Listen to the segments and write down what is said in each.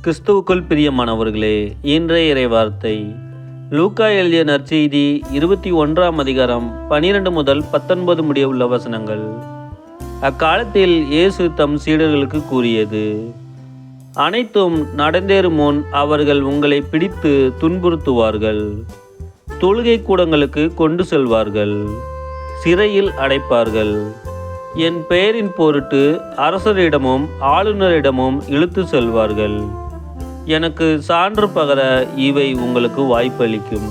கிறிஸ்துவுக்குள் பிரியமானவர்களே, இன்றைய இறைவார்த்தை லூக்கா எழுதிய நற்செய்தி 21ஆம் அதிகாரம் 12 முதல் 19 முடிய உள்ள வசனங்கள். அக்காலத்தில் இயேசு தம் சீடர்களுக்கு கூறியது: அனைத்தும் நடந்தேறும் முன் அவர்கள் உங்களை பிடித்து துன்புறுத்துவார்கள், தொழுகை கூடங்களுக்கு கொண்டு செல்வார்கள், சிறையில் அடைப்பார்கள். என் பெயரின் பொருட்டு அரசரிடமும் ஆளுநரிடமும் இழுத்து செல்வார்கள். எனக்கு சான்று பகர இவை உங்களுக்கு வாய்ப்பளிக்கும்.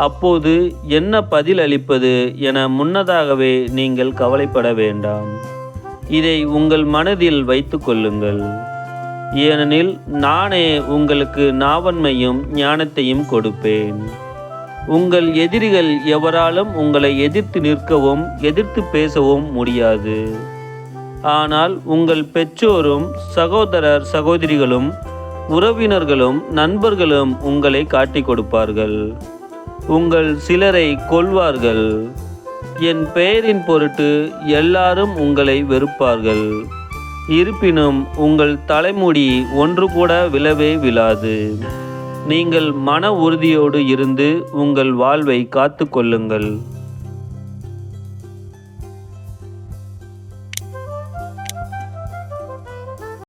அப்போது என்ன பதில் அளிப்பது என முன்னதாகவே நீங்கள் கவலைப்பட வேண்டாம். இதை உங்கள் மனதில் வைத்து கொள்ளுங்கள். ஏனெனில் நானே உங்களுக்கு நாவன்மையும் ஞானத்தையும் கொடுப்பேன். உங்கள் எதிரிகள் எவராலும் உங்களை எதிர்த்து நிற்கவும் எதிர்த்து பேசவும் முடியாது. ஆனால் உங்கள் பெற்றோரும் சகோதரர் சகோதரிகளும் உறவினர்களும் நண்பர்களும் உங்களை காட்டிக் கொடுப்பார்கள். உங்கள் சிலரை கொல்வார்கள். என் பெயரின் பொருட்டு எல்லாரும் உங்களை வெறுப்பார்கள். இருப்பினும் உங்கள் தலைமுடி ஒன்று கூட விழவே விழாது. நீங்கள் மன உறுதியோடு இருந்து உங்கள் வாழ்வை காத்து கொள்ளுங்கள்.